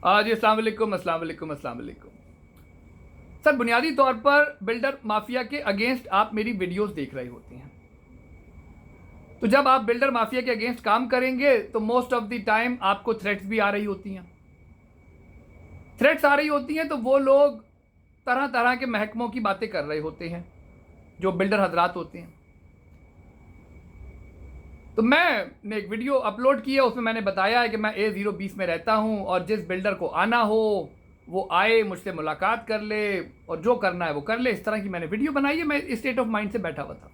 जी अस्सलाम वालेकुम, अस्सलाम वालेकुम, अस्सलाम वालेकुम। सर, बुनियादी तौर पर बिल्डर माफिया के अगेंस्ट आप मेरी वीडियोस देख रहे होते हैं। तो जब आप बिल्डर माफिया के अगेंस्ट काम करेंगे तो मोस्ट ऑफ द टाइम आपको थ्रेट्स भी आ रही होती हैं। थ्रेट्स आ रही होती हैं तो वो लोग तरह तरह के महकमों की बातें कर रहे होते हैं, जो बिल्डर हजरात होते हैं। तो मैंने एक वीडियो अपलोड की है, उसमें मैंने बताया है कि मैं A020 में रहता हूं और जिस बिल्डर को आना हो वो आए, मुझसे मुलाकात कर ले और जो करना है वो कर ले। इस तरह की मैंने वीडियो बनाई है। मैं इस स्टेट ऑफ माइंड से बैठा हुआ था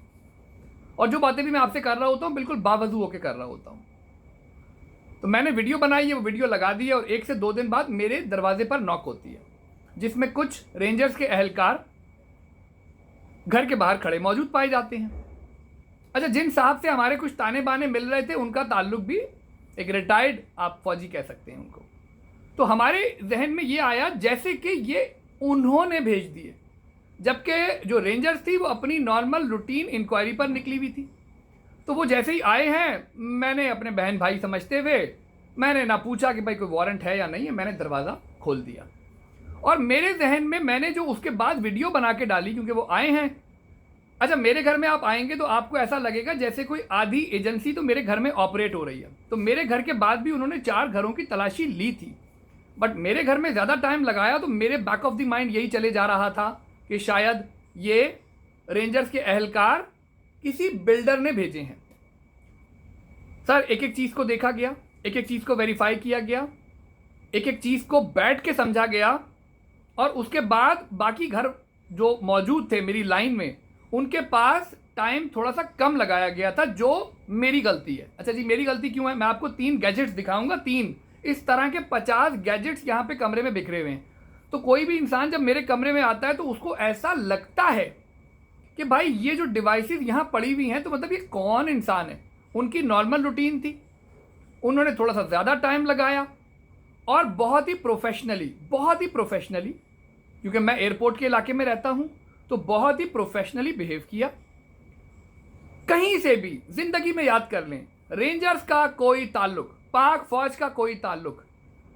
और जो बातें भी मैं आपसे कर रहा होता हूँ बिल्कुल बावजू होकर कर रहा होता हूँ। तो मैंने वीडियो बनाई है, वो वीडियो लगा दी है और 1 से 2 दिन बाद मेरे दरवाजे पर नॉक होती है, जिसमें कुछ रेंजर्स के अहलकार घर के बाहर खड़े मौजूद पाए जाते हैं। अच्छा, जिन साहब से हमारे कुछ ताने बाने मिल रहे थे उनका ताल्लुक भी एक रिटायर्ड, आप फौजी कह सकते हैं उनको। तो हमारे जहन में ये आया जैसे कि ये उन्होंने भेज दिए, जबकि जो रेंजर्स थी वो अपनी नॉर्मल रूटीन इंक्वायरी पर निकली हुई थी। तो वो जैसे ही आए हैं, मैंने अपने बहन भाई समझते हुए मैंने ना पूछा कि भाई कोई वारंट है या नहीं है, मैंने दरवाज़ा खोल दिया। और मेरे जहन में मैंने जो उसके बाद वीडियो बना के डाली, क्योंकि वो आए हैं। अच्छा, मेरे घर में आप आएंगे तो आपको ऐसा लगेगा जैसे कोई आधी एजेंसी तो मेरे घर में ऑपरेट हो रही है। तो मेरे घर के बाद भी उन्होंने 4 घरों की तलाशी ली थी, बट मेरे घर में ज़्यादा टाइम लगाया। तो मेरे बैक ऑफ द माइंड यही चले जा रहा था कि शायद ये रेंजर्स के अहलकार किसी बिल्डर ने भेजे हैं। सर, एक एक चीज़ को देखा गया, एक एक चीज़ को वेरीफाई किया गया, एक एक चीज़ को बैठ के समझा गया और उसके बाद बाकी घर जो मौजूद थे मेरी लाइन में, उनके पास टाइम थोड़ा सा कम लगाया गया था, जो मेरी गलती है। अच्छा जी, मेरी गलती क्यों है? मैं आपको 3 गैजेट्स दिखाऊंगा। 3 इस तरह के 50 गैजेट्स यहाँ पे कमरे में बिखरे हुए हैं। तो कोई भी इंसान जब मेरे कमरे में आता है तो उसको ऐसा लगता है कि भाई ये जो डिवाइसेस यहाँ पड़ी हुई हैं, तो मतलब ये कौन इंसान है। उनकी नॉर्मल रूटीन थी, उन्होंने थोड़ा सा ज़्यादा टाइम लगाया और बहुत ही प्रोफेशनली, क्योंकि मैं एयरपोर्ट के इलाके में रहता हूँ, तो बहुत ही प्रोफेशनली बिहेव किया। कहीं से भी जिंदगी में याद कर लें, रेंजर्स का कोई ताल्लुक, पाक फौज का कोई ताल्लुक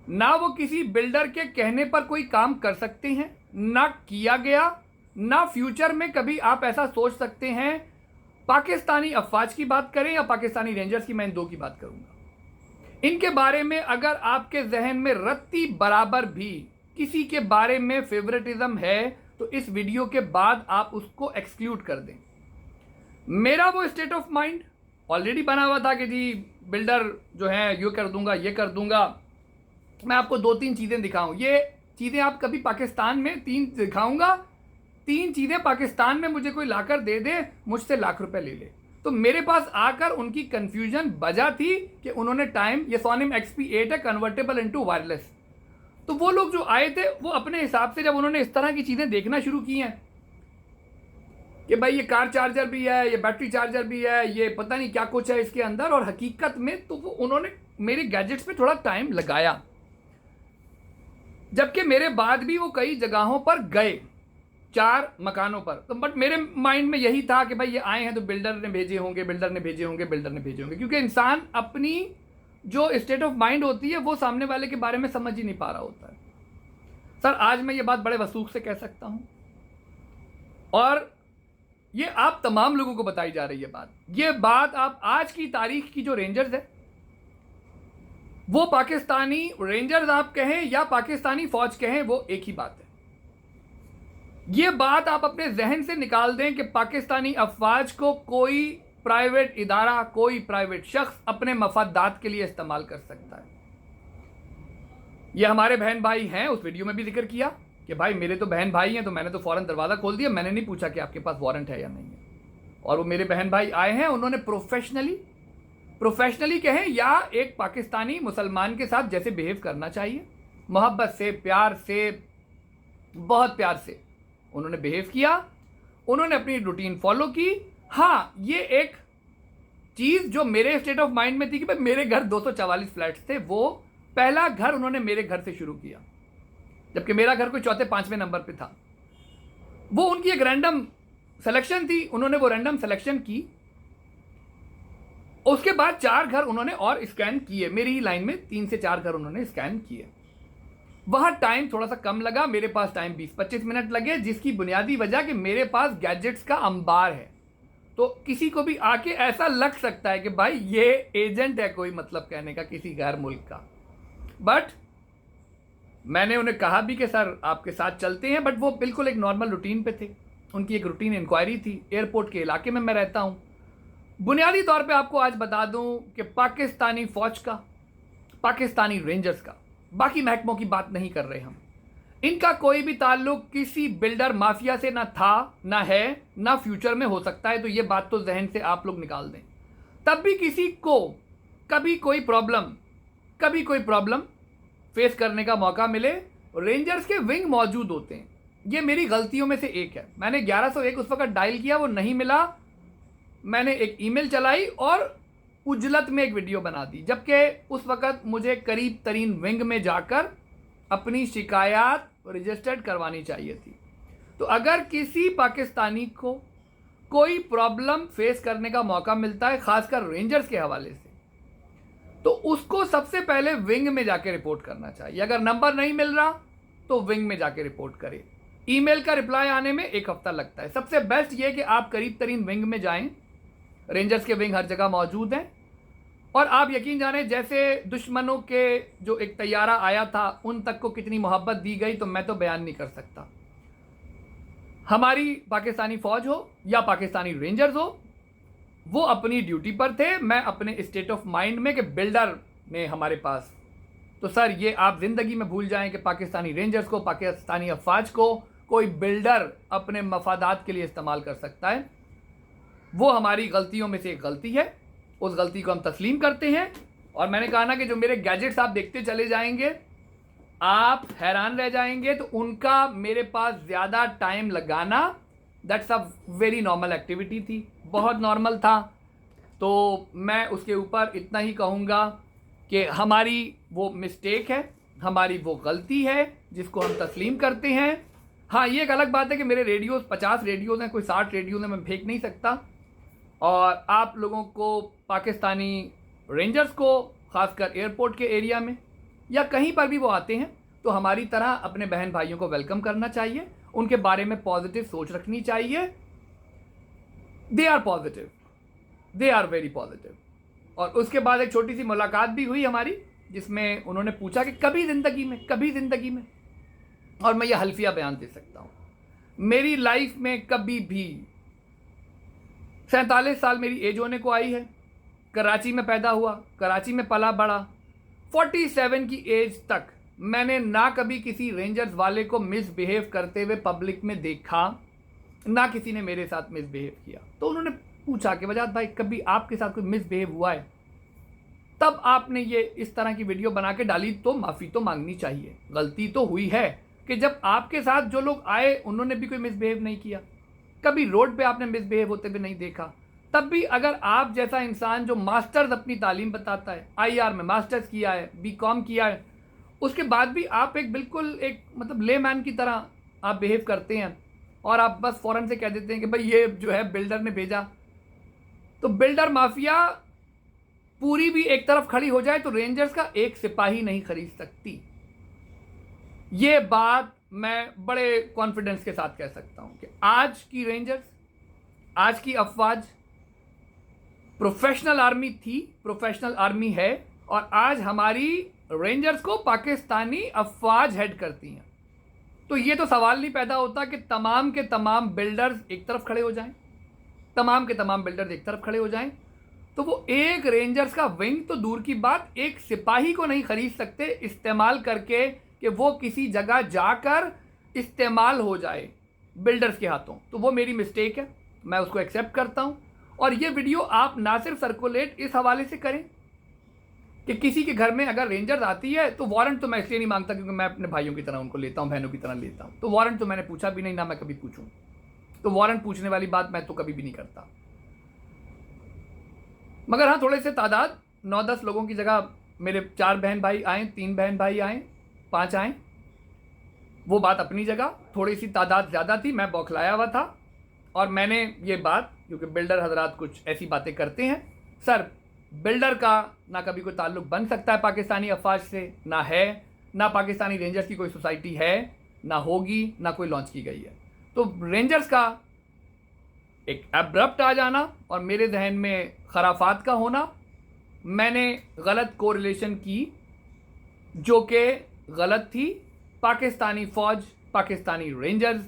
ना, वो किसी बिल्डर के कहने पर कोई काम कर सकते हैं, ना किया गया, ना फ्यूचर में कभी आप ऐसा सोच सकते हैं। पाकिस्तानी अफवाज की बात करें या पाकिस्तानी रेंजर्स की, मैं इन 2 की बात करूंगा। इनके बारे में अगर आपके जहन में रत्ती बराबर भी किसी के बारे में फेवरेटिज्म है तो इस वीडियो के बाद आप उसको एक्सक्लूड कर दें। मेरा वो स्टेट ऑफ माइंड ऑलरेडी बना हुआ था कि जी बिल्डर जो है ये कर दूंगा, ये कर दूंगा। मैं आपको 2-3 चीज़ें दिखाऊं, ये चीज़ें आप कभी पाकिस्तान में 3 दिखाऊंगा। 3 चीज़ें पाकिस्तान में मुझे कोई लाकर दे दे, मुझसे लाख रुपए ले ले। तो मेरे पास आकर उनकी कंफ्यूजन बजा थी कि उन्होंने टाइम, ये सोनिम XP8 है, कन्वर्टेबल इनटू वायरलेस। तो वो लोग जो आए थे वो अपने हिसाब से जब उन्होंने इस तरह की चीज़ें देखना शुरू की हैं कि भाई ये कार चार्जर भी है, ये बैटरी चार्जर भी है, ये पता नहीं क्या कुछ है इसके अंदर, और हकीकत में तो वो उन्होंने मेरे गैजेट्स पे थोड़ा टाइम लगाया, जबकि मेरे बाद भी वो कई जगहों पर गए, 4 मकानों पर। तो बट मेरे माइंड में यही था कि भाई ये आए हैं तो बिल्डर ने भेजे होंगे, बिल्डर ने भेजे होंगे, बिल्डर ने भेजे होंगे, क्योंकि इंसान अपनी जो स्टेट ऑफ माइंड होती है वो सामने वाले के बारे में समझ ही नहीं पा रहा होता है। सर, आज मैं ये बात बड़े वसूख से कह सकता हूं और ये आप तमाम लोगों को बताई जा रही है बात। ये बात आप आज की तारीख की जो रेंजर्स है, वो पाकिस्तानी रेंजर्स आप कहें या पाकिस्तानी फौज कहें, वो एक ही बात है। ये बात आप अपने जहन से निकाल दें कि पाकिस्तानी अफवाज को कोई प्राइवेट इदारा, कोई प्राइवेट शख्स अपने मफादात के लिए इस्तेमाल कर सकता है। ये हमारे बहन भाई हैं, उस वीडियो में भी जिक्र किया कि भाई मेरे तो बहन भाई हैं, तो मैंने तो फौरन दरवाज़ा खोल दिया, मैंने नहीं पूछा कि आपके पास वारंट है या नहीं है। और वो मेरे बहन भाई आए हैं, उन्होंने प्रोफेशनली कहें या एक पाकिस्तानी मुसलमान के साथ जैसे बिहेव करना चाहिए, मोहब्बत से, प्यार से, बहुत प्यार से उन्होंने बिहेव किया। उन्होंने अपनी रूटीन फॉलो की। हाँ, ये एक चीज़ जो मेरे स्टेट ऑफ माइंड में थी कि भाई मेरे घर 244 फ्लैट्स थे, वो पहला घर उन्होंने मेरे घर से शुरू किया, जबकि मेरा घर कोई 4-5वें नंबर पे था। वो उनकी एक रैंडम सिलेक्शन थी, उन्होंने वो रैंडम सिलेक्शन की। उसके बाद 4 घर उन्होंने और स्कैन किए, मेरी ही लाइन में 3 से 4 घर उन्होंने स्कैन किए। वह टाइम थोड़ा सा कम लगा, मेरे पास टाइम 20-25 मिनट लगे, जिसकी बुनियादी वजह कि मेरे पास गैजेट्स का अंबार है। तो किसी को भी आके ऐसा लग सकता है कि भाई ये एजेंट है कोई, मतलब कहने का किसी गैर मुल्क का। बट मैंने उन्हें कहा भी कि सर आपके साथ चलते हैं, बट वो बिल्कुल एक नॉर्मल रूटीन पे थे, उनकी एक रूटीन इंक्वायरी थी। एयरपोर्ट के इलाके में मैं रहता हूँ। बुनियादी तौर पे आपको आज बता दूं कि पाकिस्तानी फ़ौज का, पाकिस्तानी रेंजर्स का, बाकी महकमों की बात नहीं कर रहे हम, इनका कोई भी ताल्लुक किसी बिल्डर माफिया से ना था, ना है, ना फ्यूचर में हो सकता है। तो ये बात तो जहन से आप लोग निकाल दें। तब भी किसी को कभी कोई प्रॉब्लम फेस करने का मौका मिले, रेंजर्स के विंग मौजूद होते हैं। ये मेरी गलतियों में से एक है। मैंने 1101 उस वक्त डायल किया, वो नहीं मिला। मैंने एक ईमेल चलाई और उजलत में एक वीडियो बना दी, जबकि उस वक्त मुझे करीब तरीन विंग में जाकर अपनी शिकायत रजिस्टर्ड करवानी चाहिए थी। तो अगर किसी पाकिस्तानी को कोई प्रॉब्लम फेस करने का मौका मिलता है, खासकर रेंजर्स के हवाले से, तो उसको सबसे पहले विंग में जाके रिपोर्ट करना चाहिए। अगर नंबर नहीं मिल रहा तो विंग में जाके रिपोर्ट करें। ईमेल का रिप्लाई आने में 1 हफ्ता लगता है। सबसे बेस्ट ये कि आप करीब तरीन विंग में जाएं। रेंजर्स के विंग हर जगह मौजूद हैं। और आप यकीन जानें, जैसे दुश्मनों के जो एक तैयारा आया था उन तक को कितनी मोहब्बत दी गई तो मैं तो बयान नहीं कर सकता। हमारी पाकिस्तानी फ़ौज हो या पाकिस्तानी रेंजर्स हो, वो अपनी ड्यूटी पर थे। मैं अपने स्टेट ऑफ माइंड में कि बिल्डर ने हमारे पास, तो सर ये आप ज़िंदगी में भूल जाएं कि पाकिस्तानी रेंजर्स को, पाकिस्तानी अफवाज को कोई बिल्डर अपने मफादात के लिए इस्तेमाल कर सकता है। वो हमारी गलतियों में से एक गलती है, उस गलती को हम तस्लीम करते हैं। और मैंने कहा ना कि जो मेरे गैजेट्स आप देखते चले जाएंगे, आप हैरान रह जाएंगे। तो उनका मेरे पास ज़्यादा टाइम लगाना, that's a very normal activity थी, बहुत नॉर्मल था। तो मैं उसके ऊपर इतना ही कहूँगा कि हमारी वो मिस्टेक है, हमारी वो गलती है जिसको हम तस्लीम करते हैं। हाँ, ये एक अलग बात है कि मेरे रेडियोज़ 50 रेडियोज़ हैं, कोई 60 रेडियोज़ हैं, मैं फेंक नहीं सकता। और आप लोगों को, पाकिस्तानी रेंजर्स को, ख़ासकर एयरपोर्ट के एरिया में या कहीं पर भी वो आते हैं, तो हमारी तरह अपने बहन भाइयों को वेलकम करना चाहिए, उनके बारे में पॉजिटिव सोच रखनी चाहिए। They are positive, they are very positive. और उसके बाद एक छोटी सी मुलाकात भी हुई हमारी, जिसमें उन्होंने पूछा कि कभी ज़िंदगी में, और मैं ये हल्फिया बयान दे सकता हूँ, मेरी लाइफ में कभी भी, 47 साल मेरी एज होने को आई है, कराची में पैदा हुआ, कराची में पला बड़ा, 47 की एज तक मैंने ना कभी किसी रेंजर्स वाले को मिसबिहेव करते हुए पब्लिक में देखा, ना किसी ने मेरे साथ मिसबिहेव किया। तो उन्होंने पूछा कि वजाद भाई कभी आपके साथ कोई मिसबिहेव हुआ है? तब आपने ये इस तरह की वीडियो बना के डाली, तो माफ़ी तो मांगनी चाहिए। गलती तो हुई है कि जब आपके साथ जो लोग आए उन्होंने भी कोई मिसबिहेव नहीं किया, कभी रोड पे आपने मिसबिहेव होते हुए नहीं देखा। तब भी अगर आप जैसा इंसान जो मास्टर्स अपनी तालीम बताता है, IR में मास्टर्स किया है, BCom किया है, उसके बाद भी आप एक बिल्कुल एक मतलब लेमैन की तरह आप बिहेव करते हैं और आप बस फ़ौरन से कह देते हैं कि भाई ये जो है बिल्डर ने भेजा। तो बिल्डर माफिया पूरी भी एक तरफ खड़ी हो जाए तो रेंजर्स का एक सिपाही नहीं खरीद सकती। ये बात मैं बड़े कॉन्फिडेंस के साथ कह सकता हूं कि आज की रेंजर्स, आज की अफवाज प्रोफेशनल आर्मी थी, प्रोफेशनल आर्मी है, और आज हमारी रेंजर्स को पाकिस्तानी अफवाज हेड करती हैं। तो ये तो सवाल नहीं पैदा होता कि तमाम के तमाम बिल्डर्स एक तरफ खड़े हो जाएं, तमाम के तमाम बिल्डर्स एक तरफ खड़े हो जाएं। तो वो एक रेंजर्स का विंग तो दूर की बात, एक सिपाही को नहीं खरीद सकते इस्तेमाल करके कि वो किसी जगह जाकर इस्तेमाल हो जाए बिल्डर्स के हाथों। तो वो मेरी मिस्टेक है, मैं उसको एक्सेप्ट करता हूँ। और ये वीडियो आप ना सिर्फ सर्कुलेट इस हवाले से करें कि किसी के घर में अगर रेंजर्स आती है तो वारंट तो मैं इसलिए नहीं मांगता क्योंकि मैं अपने भाइयों की तरह उनको लेता हूँ, बहनों की तरह लेता हूँ। तो वारंट तो मैंने पूछा भी नहीं, ना मैं कभी पूछूँ। तो वारंट पूछने वाली बात मैं तो कभी भी नहीं करता। मगर हाँ, थोड़े से तादाद 9-10 लोगों की जगह मेरे 4 बहन भाई आए, 3 बहन भाई आए, 5 आए, वो बात अपनी जगह। थोड़ी सी तादाद ज़्यादा थी, मैं बौखलाया हुआ था। और मैंने ये बात, क्योंकि बिल्डर हजरात कुछ ऐसी बातें करते हैं, सर बिल्डर का ना कभी कोई ताल्लुक़ बन सकता है पाकिस्तानी अफवाज से, ना है, ना पाकिस्तानी रेंजर्स की कोई सोसाइटी है, ना होगी, ना कोई लॉन्च की गई है। तो रेंजर्स का एक एब्रप्ट आ जाना और मेरे जहन में खराफात का होना, मैंने गलत कोरिलेशन की जो कि गलत थी। पाकिस्तानी फ़ौज, पाकिस्तानी रेंजर्स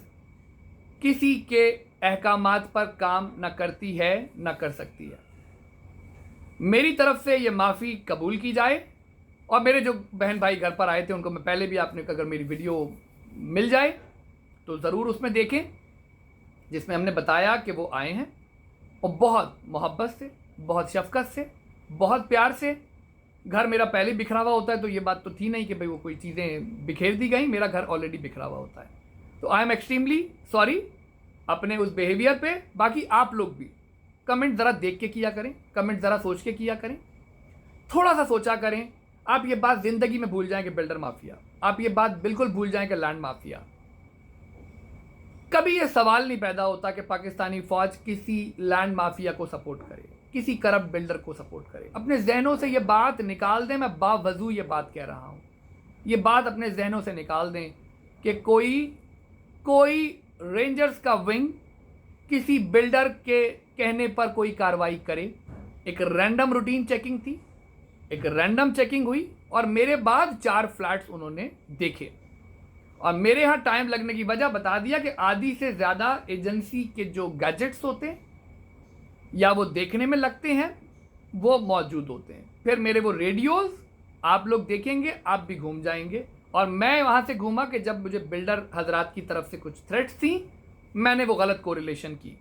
किसी के अहकामात पर काम न करती है, न कर सकती है। मेरी तरफ से ये माफ़ी कबूल की जाए। और मेरे जो बहन भाई घर पर आए थे उनको मैं पहले भी, आपने अगर मेरी वीडियो मिल जाए तो ज़रूर उसमें देखें, जिसमें हमने बताया कि वो आए हैं और बहुत मोहब्बत से, बहुत शफ़क़त से, बहुत प्यार से। घर मेरा पहले बिखरा हुआ होता है, तो ये बात तो थी नहीं कि भाई वो कोई चीज़ें बिखेर दी गई। मेरा घर ऑलरेडी बिखरा हुआ होता है। तो आई एम एक्सट्रीमली सॉरी अपने उस बिहेवियर पे। बाकी आप लोग भी कमेंट ज़रा देख के किया करें, कमेंट ज़रा सोच के किया करें, थोड़ा सा सोचा करें। आप ये बात ज़िंदगी में भूल जाएं कि बिल्डर माफिया, आप ये बात बिल्कुल भूल जाएं कि लैंड माफिया। कभी ये सवाल नहीं पैदा होता कि पाकिस्तानी फ़ौज किसी लैंड माफिया को सपोर्ट करे, किसी करप्ट बिल्डर को सपोर्ट करे। अपने जहनों से ये बात निकाल दें। मैं बावजू ये बात कह रहा हूँ, ये बात अपने जहनों से निकाल दें कि कोई रेंजर्स का विंग किसी बिल्डर के कहने पर कोई कार्रवाई करे। एक रैंडम रूटीन चेकिंग थी, एक रैंडम चेकिंग हुई और मेरे बाद 4 फ्लैट्स उन्होंने देखे। और मेरे यहाँ टाइम लगने की वजह बता दिया कि आधी से ज़्यादा एजेंसी के जो गैजेट्स होते हैं या वो देखने में लगते हैं वो मौजूद होते हैं। फिर मेरे वो रेडियोज़ आप लोग देखेंगे, आप भी घूम जाएंगे। और मैं वहाँ से घूमा कि जब मुझे बिल्डर हजरात की तरफ से कुछ थ्रेट्स थी, मैंने वो गलत कोरिलेशन की।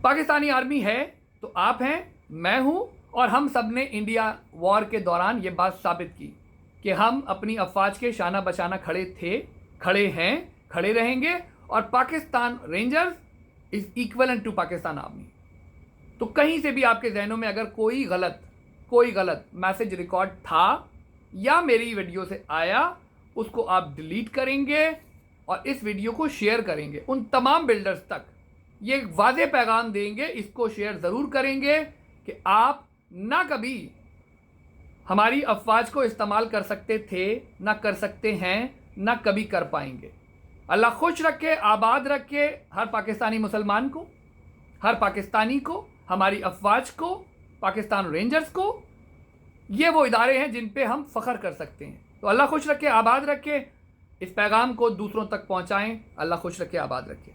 पाकिस्तानी आर्मी है तो आप हैं, मैं हूँ, और हम सब ने इंडिया वॉर के दौरान ये बात साबित की कि हम अपनी अफवाज के शाना बशाना खड़े थे, खड़े हैं, खड़े रहेंगे। और Pakistan rangers is equivalent to Pakistan army. तो कहीं से भी आपके जहनों में अगर कोई गलत मैसेज रिकॉर्ड था या मेरी वीडियो से आया, उसको आप डिलीट करेंगे और इस वीडियो को शेयर करेंगे उन तमाम बिल्डर्स तक। ये एक वाज़ेह पैगाम देंगे, इसको शेयर ज़रूर करेंगे कि आप ना कभी हमारी अफवाज को इस्तेमाल कर सकते थे, ना कर सकते हैं, ना कभी कर पाएंगे। अल्लाह खुश रखे, आबाद रखे हर पाकिस्तानी मुसलमान को, हर पाकिस्तानी को, हमारी अफवाज को, पाकिस्तान रेंजर्स को। ये वो इदारे हैं जिन पे हम फ़ख्र कर सकते हैं। तो अल्लाह खुश रखे, आबाद रखे। इस पैगाम को दूसरों तक पहुँचाएँ। अल्लाह खुश रखे, आबाद रखे।